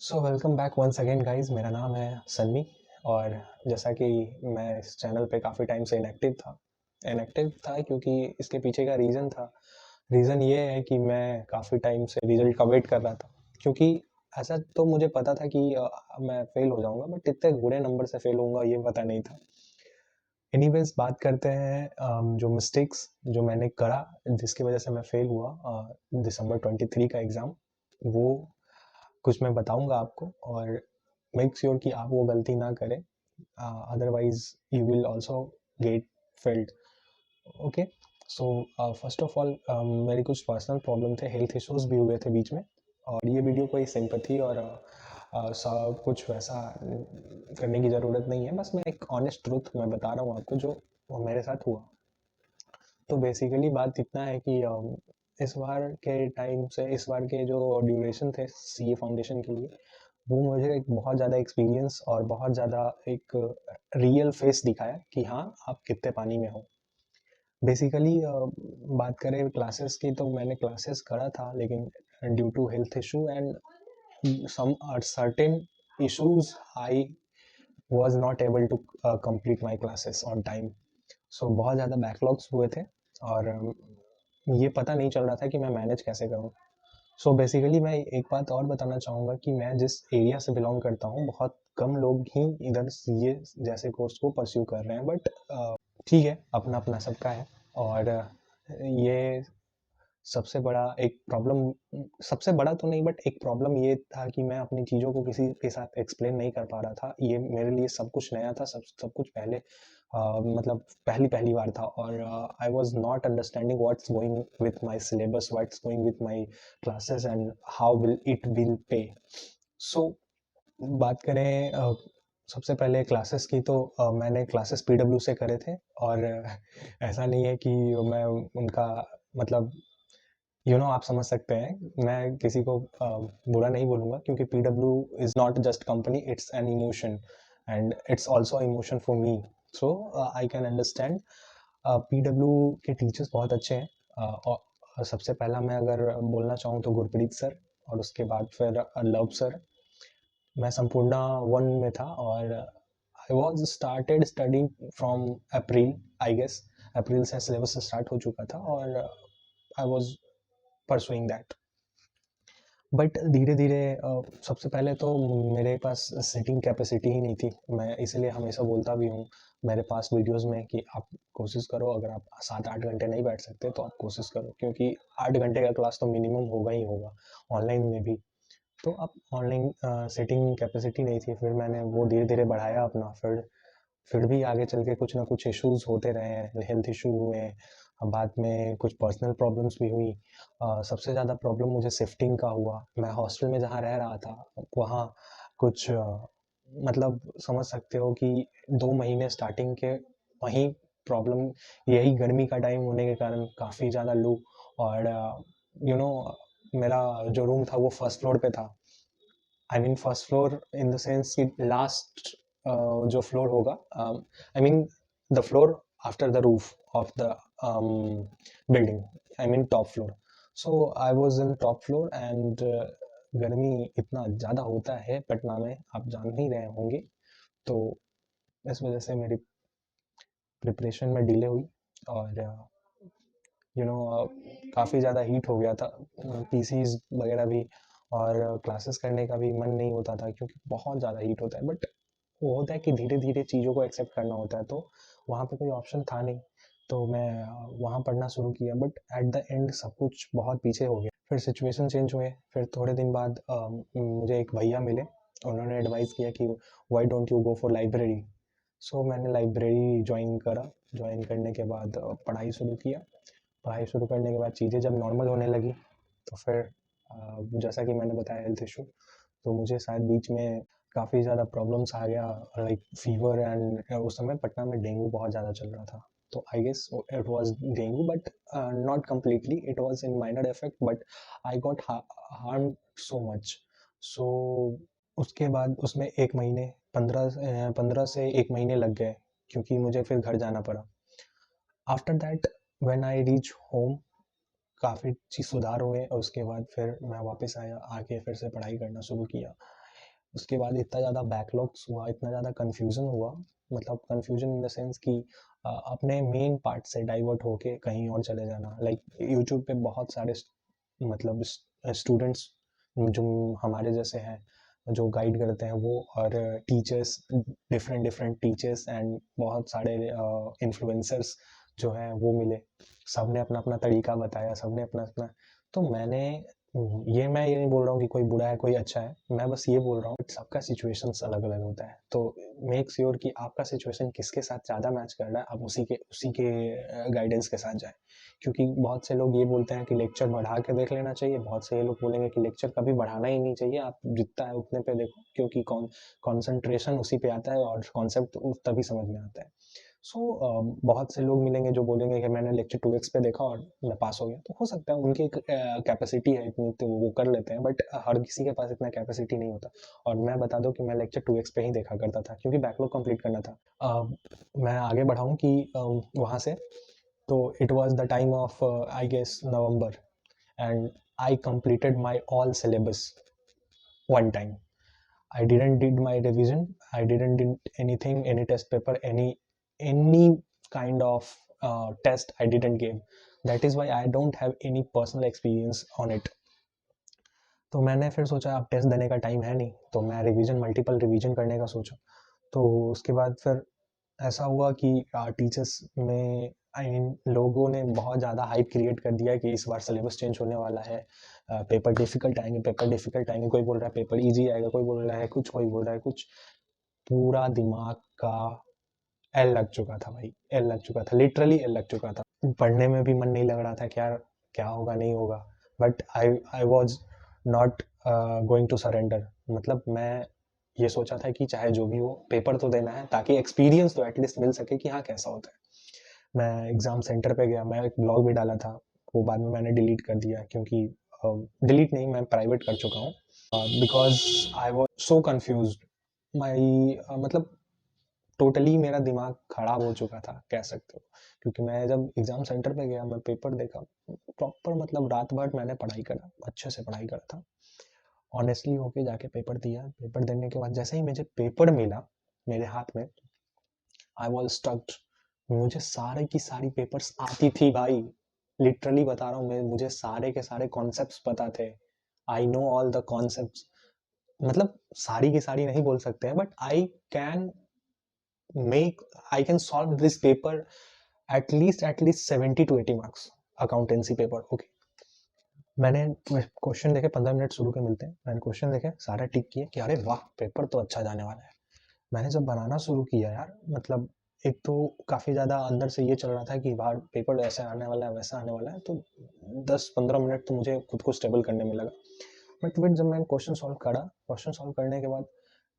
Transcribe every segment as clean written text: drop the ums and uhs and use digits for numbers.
सो welcome back once again guys. मेरा नाम है सन्नी और जैसा कि मैं इस चैनल पे काफ़ी टाइम से इनएक्टिव था क्योंकि इसके पीछे का रीज़न ये है कि मैं काफ़ी टाइम से रिजल्ट का वेट कर रहा था। क्योंकि ऐसा तो मुझे पता था कि मैं फेल हो जाऊंगा, बट इतने बुरे नंबर से फेल होऊंगा ये पता नहीं था। एनीवेज, बात करते हैं जो मिस्टेक्स जो मैंने करा जिसकी वजह से मैं फेल हुआ दिसंबर 23 का एग्ज़ाम, वो कुछ मैं बताऊंगा आपको। और मेक श्योर कि आप वो गलती ना करें, otherwise you will also get failed. Okay, so first of all मेरे कुछ पर्सनल प्रॉब्लम थे, हेल्थ इश्यूज भी हुए थे बीच में। और ये वीडियो कोई सिंपैथी और सब कुछ वैसा करने की ज़रूरत नहीं है, बस मैं एक ऑनेस्ट ट्रूथ मैं बता रहा हूँ आपको जो मेरे साथ हुआ। तो बेसिकली बात इतना है कि इस बार के जो ड्यूरेशन थे सीए फाउंडेशन के लिए, वो मुझे एक बहुत ज़्यादा एक्सपीरियंस और बहुत ज़्यादा एक रियल फेस दिखाया कि हाँ, आप कितने पानी में हो। बेसिकली बात करें क्लासेस की, तो मैंने क्लासेस करा था, लेकिन due to health issue and some certain issues, I was not able to complete my classes on time. So बहुत ज़्यादा बैकलॉग्स हुए थे और ये पता नहीं चल रहा था कि मैं मैनेज कैसे करूँ। सो बेसिकली मैं एक बात और बताना चाहूँगा कि मैं जिस एरिया से बिलोंग करता हूँ, बहुत कम लोग ही इधर सीए जैसे कोर्स को परस्यू कर रहे हैं, बट ठीक है, अपना अपना सबका है। और ये सबसे बड़ा एक प्रॉब्लम, सबसे बड़ा तो नहीं बट एक प्रॉब्लम ये था कि मैं अपनी चीज़ों को किसी के साथ एक्सप्लेन नहीं कर पा रहा था। ये मेरे लिए सब कुछ नया था, सब कुछ पहले मतलब पहली पहली बार था। और I was not understanding what's going with my syllabus, what's going with my classes and how will pay. So बात करें सबसे पहले क्लासेस की, तो मैंने क्लासेस पीडब्ल्यू से करे थे। और ऐसा नहीं है कि मैं उनका मतलब आप समझ सकते हैं, मैं किसी को बुरा नहीं बोलूँगा, क्योंकि PW is not just company, it's an emotion and it's also emotion for me. So I can understand. PW के टीचर्स बहुत अच्छे हैं। और सबसे पहला मैं अगर बोलना चाहूँ तो गुरप्रीत सर, और उसके बाद फिर लव सर। मैं संपूर्णा वन में था और I was started studying from April, I guess April से सिलेबस स्टार्ट हो चुका था और I was pursuing that. But धीरे धीरे सबसे पहले तो मेरे पास सिटिंग कैपेसिटी ही नहीं थी। मैं इसलिए हमेशा बोलता भी हूँ मेरे पास वीडियोस में कि आप कोशिश करो, अगर आप 7-8 घंटे नहीं बैठ सकते तो आप कोशिश करो, क्योंकि 8 घंटे का क्लास तो मिनिमम होगा ही होगा ऑनलाइन में भी। तो अब ऑनलाइन सिटिंग कैपेसिटी नहीं थी, फिर मैंने वो धीरे धीरे बढ़ाया अपना। फिर भी आगे चल के कुछ ना कुछ इश्यूज होते रहे हैं, हेल्थ इशू हुए, बाद में कुछ पर्सनल प्रॉब्लम्स भी हुई। सबसे ज़्यादा प्रॉब्लम मुझे शिफ्टिंग का हुआ। मैं हॉस्टल में जहाँ रह रहा था वहाँ कुछ मतलब समझ सकते हो कि 2 महीने स्टार्टिंग के वहीं प्रॉब्लम, यही गर्मी का टाइम होने के कारण काफ़ी ज़्यादा लू। और यू नो मेरा जो रूम था वो फर्स्ट फ्लोर पे था। I mean first floor in the sense कि लास्ट जो फ्लोर होगा, I mean the floor after the roof of the building, I mean top floor. So I was in top floor and गर्मी इतना ज़्यादा होता है पटना में, आप जान ही रहे होंगे। तो इस वजह से मेरी प्रिपरेशन में डिले हुई और काफ़ी ज़्यादा हीट हो गया था, पीसीज वगैरह भी। और क्लासेस करने का भी मन नहीं होता था क्योंकि बहुत ज़्यादा हीट होता है। बट वो होता है कि धीरे धीरे चीज़ों को एक्सेप्ट करना होता है, तो वहाँ पे कोई ऑप्शन था नहीं। तो मैं वहाँ पढ़ना शुरू किया, बट एट द एंड सब कुछ बहुत पीछे हो गया। फिर सिचुएशन चेंज हुए, फिर थोड़े दिन बाद मुझे एक भैया मिले, उन्होंने एडवाइस किया कि why don't you go for library. So मैंने लाइब्रेरी ज्वाइन करा। ज्वाइन करने के बाद पढ़ाई शुरू किया। पढ़ाई शुरू करने के बाद चीज़ें जब नॉर्मल होने लगी, तो फिर जैसा कि मैंने बताया हेल्थ इशू, तो मुझे शायद बीच में काफ़ी ज़्यादा प्रॉब्लम्स आ गया, लाइक फीवर। एंड उस समय पटना में डेंगू बहुत ज़्यादा चल रहा था, तो I guess it was dengue, but not completely, it was in minor effect, but I got harm so much. So उसके बाद उसमें 1 महीने, 15 से 1 महीने लग गए, क्योंकि मुझे फिर घर जाना पड़ा। After that when I reach home, काफ़ी चीज़ सुधार हुए और उसके बाद फिर मैं वापस आया, आके फिर से पढ़ाई करना शुरू किया। उसके बाद इतना ज़्यादा बैकलॉग्स हुआ, इतना ज़्यादा कन्फ्यूज़न हुआ, मतलब कन्फ्यूज़न इन द सेंस कि अपने मेन पार्ट से डाइवर्ट होके कहीं और चले जाना। लाइक यूट्यूब पे बहुत सारे मतलब स्टूडेंट्स जो हमारे जैसे हैं, जो गाइड करते हैं वो, और teachers, different different teachers and बहुत सारे इन्फ्लुएंसर्स जो हैं वो मिले। सबने अपना अपना तरीका बताया, सबने अपना अपना। तो मैंने मैं ये नहीं बोल रहा हूँ कि कोई बुरा है कोई अच्छा है, मैं बस ये बोल रहा हूँ सबका सिचुएशंस अलग अलग होता है। तो मेक श्योर कि आपका सिचुएशन किसके साथ ज़्यादा मैच कर रहा है, आप उसी के गाइडेंस के साथ जाएं। क्योंकि बहुत से लोग ये बोलते हैं कि लेक्चर बढ़ा के देख लेना चाहिए, बहुत से ये लोग बोलेंगे कि लेक्चर कभी बढ़ाना ही नहीं चाहिए, आप जितना है उतने पे देखो, क्योंकि कॉन्सेंट्रेशन उसी पे आता है और कॉन्सेप्ट तभी समझ में आता है। सो बहुत से लोग मिलेंगे जो बोलेंगे कि मैंने लेक्चर 2x पे देखा और मैं पास हो गया। तो हो सकता है उनकी एक कैपेसिटी है इतनी, तो वो कर लेते हैं, बट हर किसी के पास इतना कैपेसिटी नहीं होता। और मैं बता दूं कि मैं लेक्चर 2x पे ही देखा करता था, क्योंकि बैकलॉग कंप्लीट करना था। मैं आगे बढ़ाऊं कि वहाँ से, तो it was the time of I guess November, and I completed my all syllabus one time. I didn't did my revision. I didn't did anything, any test paper, any kind of test I didn't give. That is why I don't have any personal experience on it. तो मैंने फिर सोचा अब test देने का time है नहीं, तो मैं मल्टीपल रिवीजन करने का सोचा। तो उसके बाद फिर ऐसा हुआ कि टीचर्स में, आई मीन लोगों ने बहुत ज़्यादा हाइप क्रिएट कर दिया कि इस बार सिलेबस चेंज होने वाला है, पेपर डिफिकल्ट आएंगे, पेपर डिफिकल्ट आएंगे, कोई बोल रहा है पेपर इजी आएगा, कोई बोल रहा है कुछ, कोई बोल रहा है कुछ। पूरा दिमाग का एल लग चुका था भाई, एल लग चुका था, लिटरली एल लग चुका था। पढ़ने में भी मन नहीं लग रहा था कि यार क्या होगा नहीं होगा, but I was not going to surrender. मतलब मैं ये सोचा था कि चाहे जो भी हो पेपर तो देना है, ताकि एक्सपीरियंस तो एटलीस्ट मिल सके कि हाँ कैसा होता है। मैं एग्ज़ाम सेंटर पे गया, मैं एक ब्लॉग भी डाला था, वो बाद में मैंने डिलीट कर दिया, क्योंकि डिलीट नहीं, मैं प्राइवेट कर चुका हूँ, because I was so confuse. My मतलब टोटली मेरा दिमाग खराब हो चुका था कह सकते हो। क्योंकि मैं जब एग्ज़ाम सेंटर पे गया, मैं पेपर देखा, प्रॉपर मतलब रात भर मैंने पढ़ाई करा, अच्छे से पढ़ाई करा था, ऑनेस्टली होके जाके पेपर दिया। पेपर देने के बाद जैसे ही मुझे पेपर मिला मेरे हाथ में, आई वॉज स्टक्ड। मुझे सारे की सारी पेपर्स आती थी भाई, लिटरली बता रहा हूँ मैं, मुझे सारे के सारे कॉन्सेप्ट्स पता थे। I know all the concepts, मतलब सारी की सारी नहीं बोल सकते हैं, but can make I can solve this paper at least 70 to 80 marks, accountancy paper. Okay, मैंने क्वेश्चन देखे, 15 मिनट शुरू के मिलते हैं, मैंने क्वेश्चन देखे, सारे टिक किए कि अरे वाह पेपर तो अच्छा जाने वाला है। मैंने जब बनाना शुरू किया यार, मतलब एक तो काफ़ी ज़्यादा अंदर से ये चल रहा था कि बाहर पेपर ऐसे आने वाला है वैसा आने वाला है, तो 10-15 मिनट तो मुझे खुद को स्टेबल करने में लगा। बट फिर जब मैंने क्वेश्चन सॉल्व करने के बाद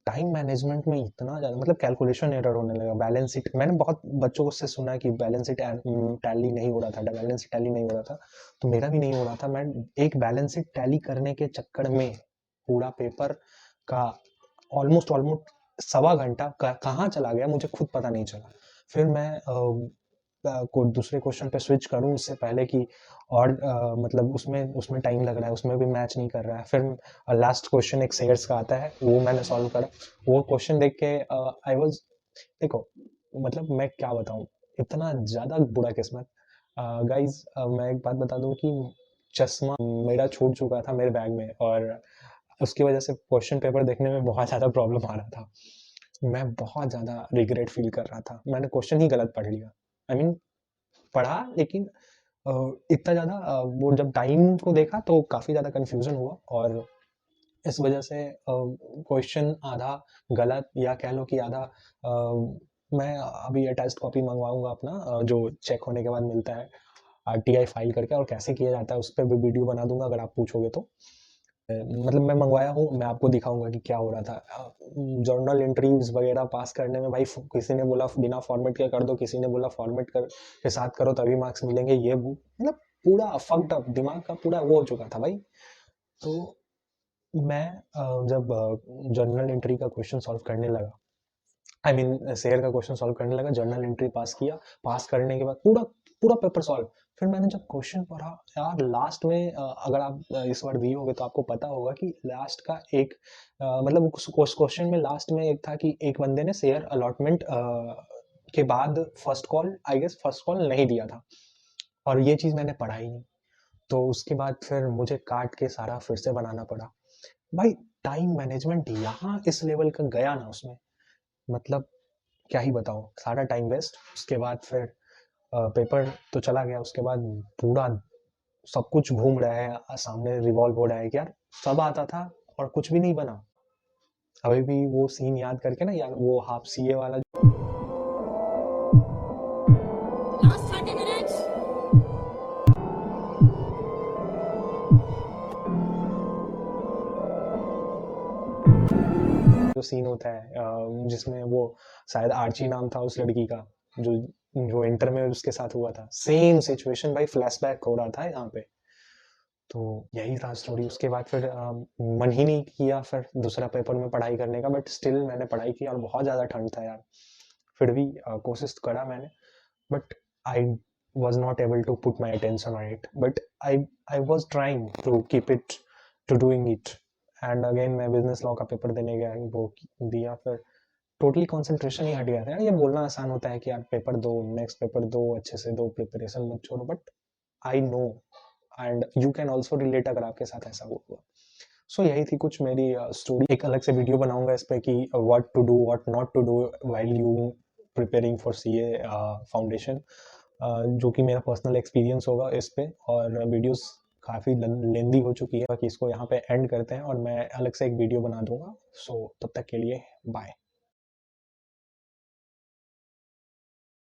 टाइम मैनेजमेंट में इतना ज़्यादा, मतलब कैलकुलेशन एरर होने लगा। बैलेंस शीट, मैंने बहुत बच्चों से सुना कि बैलेंस शीट टैली नहीं हो रहा था, बैलेंस शीट टैली नहीं हो रहा था, तो मेरा भी नहीं हो रहा था। मैं एक बैलेंस शीट टैली करने के चक्कर में पूरा पेपर का ऑलमोस्ट सवा घंटा कहाँ चला गया मुझे खुद पता नहीं चला। फिर मैं को दूसरे क्वेश्चन पे स्विच करूं उससे पहले कि, और मतलब उसमें उसमें टाइम लग रहा है, उसमें भी मैच नहीं कर रहा है। फिर लास्ट क्वेश्चन एक सेयर्स का आता है, वो मैंने सॉल्व करा। वो क्वेश्चन देख के आई वाज, देखो मतलब मैं क्या बताऊं, इतना ज़्यादा बुरा किस्मत। गाइज मैं एक बात बता दूं कि चश्मा मेरा छूट चुका था मेरे बैग में, और उसकी वजह से क्वेश्चन पेपर देखने में बहुत ज़्यादा प्रॉब्लम आ रहा था। मैं बहुत ज़्यादा रिग्रेट फील कर रहा था, मैंने क्वेश्चन ही गलत पढ़ लिया। आई मीन पढ़ा, लेकिन इतना ज़्यादा वो जब टाइम को देखा तो काफ़ी ज़्यादा कन्फ्यूज़न हुआ, और इस वजह से क्वेश्चन आधा गलत, या कह लो कि आधा मैं अभी अटैच्ड कॉपी मंगवाऊंगा अपना, जो चेक होने के बाद मिलता है आरटीआई फाइल करके, और कैसे किया जाता है उस पर भी वीडियो बना दूंगा अगर आप पूछोगे तो। मतलब मैं मंगवाया हूँ, मैं आपको दिखाऊंगा कि क्या हो रहा था। जर्नल एंट्रीज वगैरह पास करने में भाई, किसी ने बोला बिना फॉर्मेट के कर दो, किसी ने बोला फॉर्मेट कर के साथ करो तभी मार्क्स मिलेंगे, ये वो मतलब पूरा फक्ड अप, दिमाग का पूरा वो हो चुका था भाई। तो मैं जब जर्नल एंट्री का क्वेश्चन सॉल्व करने लगा, आई मीन शेयर का क्वेश्चन सॉल्व करने लगा, जर्नल एंट्री पास किया, पास करने के बाद पूरा पूरा पेपर सॉल्व, फिर मैंने जब क्वेश्चन पढ़ा यार, लास्ट में अगर आप इस बार दिए होगे तो आपको पता होगा कि लास्ट का एक मतलब उस क्वेश्चन में लास्ट में एक था कि एक बंदे ने शेयर अलॉटमेंट के बाद first call, I guess first call नहीं दिया था, और ये चीज़ मैंने पढ़ा ही नहीं। तो उसके बाद फिर मुझे काट के सारा फिर से बनाना पड़ा। भाई टाइम मैनेजमेंट यहाँ इस लेवल का गया ना उसमें, मतलब क्या ही बताऊँ, सारा टाइम वेस्ट। उसके बाद फिर पेपर तो चला गया, उसके बाद पूरा सब कुछ घूम रहा है सामने, रिवॉल्व हो रहा है कि यार सब आता था और कुछ भी नहीं बना। अभी भी वो सीन याद करके ना यार, वो हाफ सीए वाला Last 30 minutes. जो सीन होता है जिसमें वो शायद आर्ची नाम था उस लड़की का, जो जो इंटर में उसके साथ हुआ था, सेम सिचुएशन भाई, फ्लैशबैक हो रहा था यहाँ पे। तो यही था स्टोरी। उसके बाद फिर मन ही नहीं किया फिर दूसरा पेपर में पढ़ाई करने का, बट स्टिल मैंने पढ़ाई की, और बहुत ज़्यादा ठंड था यार। फिर भी कोशिश करा मैंने, but I was not able to put my attention on it, but I was trying to keep it to doing it. And again मैं बिजनेस लॉ का पेपर देने गया, वो दिया, फिर टोटली कंसंट्रेशन ही हट गया था यार। ये बोलना आसान होता है कि यार पेपर दो, नेक्स्ट पेपर दो, अच्छे से दो, प्रिपरेशन मत छोड़ो, but I know and you can also relate अगर आपके साथ ऐसा हुआ। सो यही थी कुछ मेरी स्टोरी। एक अलग से वीडियो बनाऊंगा इस पे कि what to do, what not to do while you preparing for CA foundation, जो कि मेरा पर्सनल एक्सपीरियंस होगा इस पे। और वीडियोस काफ़ी लेंदी हो चुकी है, बाकी इसको यहाँ पे एंड करते हैं और मैं अलग से एक वीडियो बना दूंगा। सो तब तक के लिए बाय।